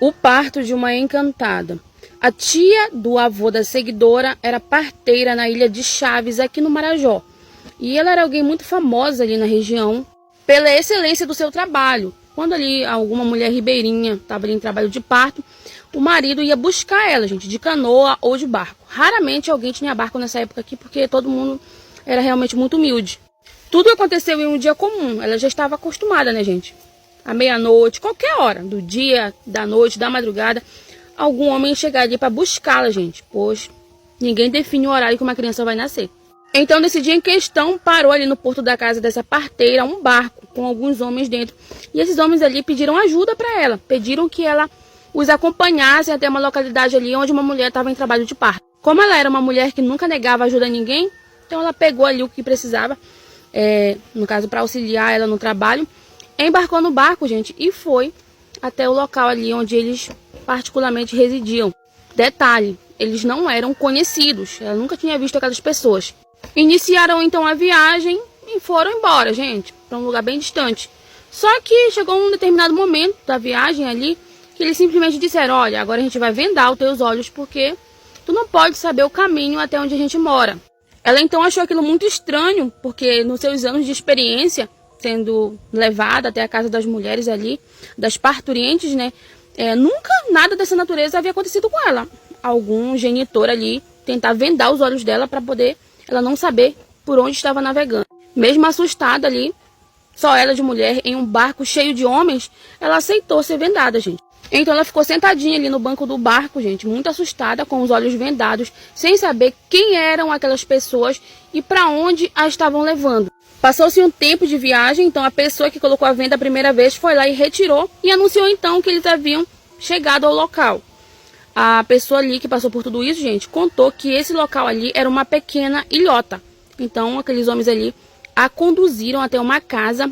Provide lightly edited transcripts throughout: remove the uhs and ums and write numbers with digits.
O parto de uma encantada. A tia do avô da seguidora era parteira na ilha de Chaves, aqui no Marajó. E ela era alguém muito famosa ali na região pela excelência do seu trabalho. Quando ali alguma mulher ribeirinha estava ali em trabalho de parto, o marido ia buscar ela, gente, de canoa ou de barco. Raramente alguém tinha barco nessa época aqui, porque todo mundo era realmente muito humilde. Tudo aconteceu em um dia comum. Ela já estava acostumada, né, gente? À meia-noite, qualquer hora, do dia, da noite, da madrugada, algum homem chegar ali para buscá-la, gente. Pois ninguém define o horário que uma criança vai nascer. Então, nesse dia em questão, parou ali no porto da casa dessa parteira um barco com alguns homens dentro. E esses homens ali pediram ajuda para ela. Pediram que ela os acompanhasse até uma localidade ali onde uma mulher estava em trabalho de parto. Como ela era uma mulher que nunca negava ajuda a ninguém, então ela pegou ali o que precisava, no caso para auxiliar ela no trabalho, embarcou no barco, gente, e foi até o local ali onde eles particularmente residiam. Detalhe, eles não eram conhecidos, ela nunca tinha visto aquelas pessoas. Iniciaram então a viagem e foram embora, gente, para um lugar bem distante. Só que chegou um determinado momento da viagem ali, que eles simplesmente disseram: olha, agora a gente vai vendar os teus olhos porque tu não pode saber o caminho até onde a gente mora. Ela então achou aquilo muito estranho, porque nos seus anos de experiência, sendo levada até a casa das mulheres ali, das parturientes, né, nunca nada dessa natureza havia acontecido com ela. Algum genitor ali tentar vendar os olhos dela para poder ela não saber por onde estava navegando. Mesmo assustada ali, só ela de mulher, em um barco cheio de homens, ela aceitou ser vendada, gente. Então ela ficou sentadinha ali no banco do barco, gente, muito assustada, com os olhos vendados, sem saber quem eram aquelas pessoas e para onde a estavam levando. Passou-se um tempo de viagem, então a pessoa que colocou a venda a primeira vez foi lá e retirou e anunciou então que eles haviam chegado ao local. A pessoa ali que passou por tudo isso, gente, contou que esse local ali era uma pequena ilhota. Então aqueles homens ali a conduziram até uma casa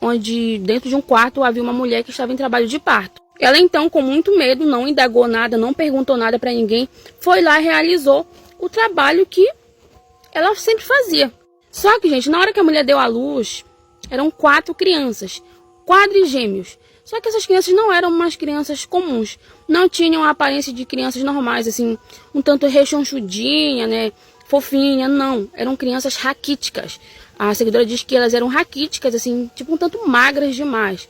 onde dentro de um quarto havia uma mulher que estava em trabalho de parto. Ela então, com muito medo, não indagou nada, não perguntou nada para ninguém, foi lá e realizou o trabalho que ela sempre fazia. Só que, gente, na hora que a mulher deu à luz, eram 4 crianças, quadrigêmeos. Só que essas crianças não eram umas crianças comuns, não tinham a aparência de crianças normais, assim, um tanto rechonchudinha, né, fofinha, não. Eram crianças raquíticas. A seguidora diz que elas eram raquíticas, assim, tipo um tanto magras demais.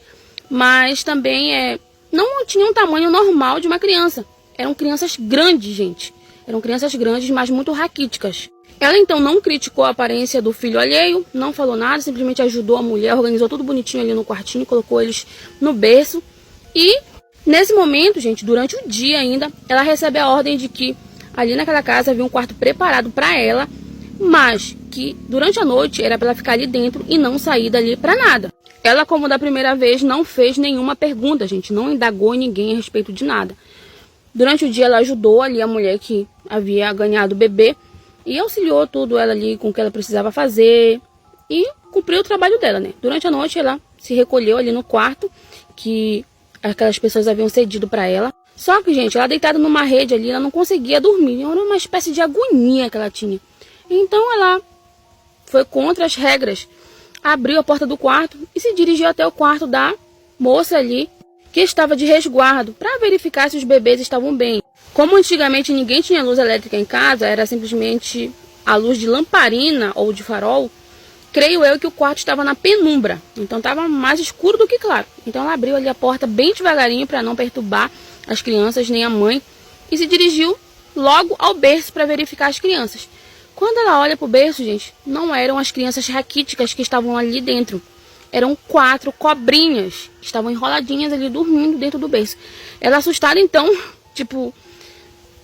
Mas também não tinham um tamanho normal de uma criança. Eram crianças grandes, gente. Eram crianças grandes, mas muito raquíticas. Ela então não criticou a aparência do filho alheio, não falou nada, simplesmente ajudou a mulher, organizou tudo bonitinho ali no quartinho, colocou eles no berço. E nesse momento, gente, durante o dia ainda, ela recebe a ordem de que ali naquela casa havia um quarto preparado para ela, mas que durante a noite era para ela ficar ali dentro e não sair dali para nada. Ela, como da primeira vez, não fez nenhuma pergunta, gente, não indagou ninguém a respeito de nada. Durante o dia ela ajudou ali a mulher que havia ganhado o bebê e auxiliou tudo ela ali com o que ela precisava fazer e cumpriu o trabalho dela, né? Durante a noite ela se recolheu ali no quarto que aquelas pessoas haviam cedido para ela. Só que, gente, ela deitada numa rede ali, ela não conseguia dormir, era uma espécie de agonia que ela tinha. Então ela foi contra as regras, abriu a porta do quarto e se dirigiu até o quarto da moça ali que estava de resguardo para verificar se os bebês estavam bem. Como antigamente ninguém tinha luz elétrica em casa, era simplesmente a luz de lamparina ou de farol, creio eu que o quarto estava na penumbra, então estava mais escuro do que claro. Então ela abriu ali a porta bem devagarinho para não perturbar as crianças nem a mãe e se dirigiu logo ao berço para verificar as crianças. Quando ela olha para o berço, gente, não eram as crianças raquíticas que estavam ali dentro. Eram 4 cobrinhas que estavam enroladinhas ali dormindo dentro do berço. Ela assustada então, tipo,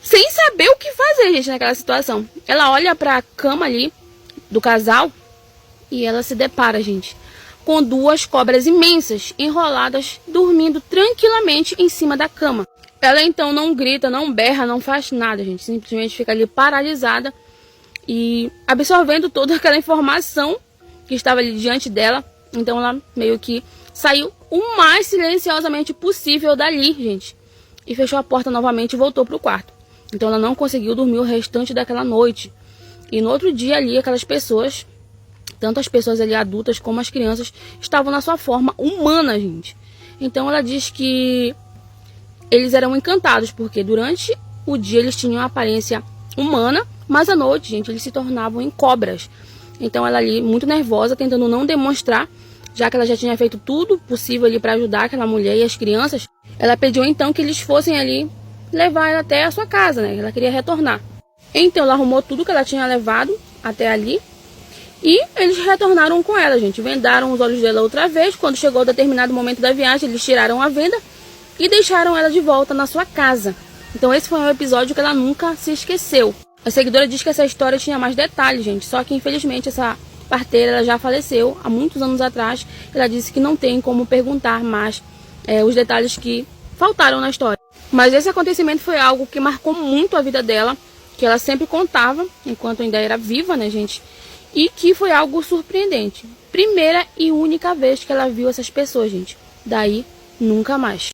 sem saber o que fazer, gente, naquela situação. Ela olha para a cama ali do casal e ela se depara, gente, com 2 cobras imensas enroladas, dormindo tranquilamente em cima da cama. Ela então não grita, não berra, não faz nada, gente. Simplesmente fica ali paralisada e absorvendo toda aquela informação que estava ali diante dela. Então ela meio que saiu o mais silenciosamente possível dali, gente. E fechou a porta novamente e voltou para o quarto. Então ela não conseguiu dormir o restante daquela noite. E no outro dia ali, aquelas pessoas, tanto as pessoas ali adultas como as crianças, estavam na sua forma humana, gente. Então ela diz que eles eram encantados, porque durante o dia eles tinham a aparência humana, mas à noite, gente, eles se tornavam em cobras. Então ela ali, muito nervosa, tentando não demonstrar, já que ela já tinha feito tudo possível ali para ajudar aquela mulher e as crianças, ela pediu então que eles fossem ali levar ela até a sua casa, né? Ela queria retornar. Então ela arrumou tudo que ela tinha levado até ali e eles retornaram com ela, gente. Vendaram os olhos dela outra vez. Quando chegou determinado momento da viagem, eles tiraram a venda e deixaram ela de volta na sua casa. Então esse foi um episódio que ela nunca se esqueceu. A seguidora diz que essa história tinha mais detalhes, gente. Só que infelizmente essa parteira ela já faleceu há muitos anos atrás. Ela disse que não tem como perguntar mais os detalhes que faltaram na história. Mas esse acontecimento foi algo que marcou muito a vida dela, que ela sempre contava, enquanto ainda era viva, né, gente? E que foi algo surpreendente. Primeira e única vez que ela viu essas pessoas, gente. Daí, nunca mais.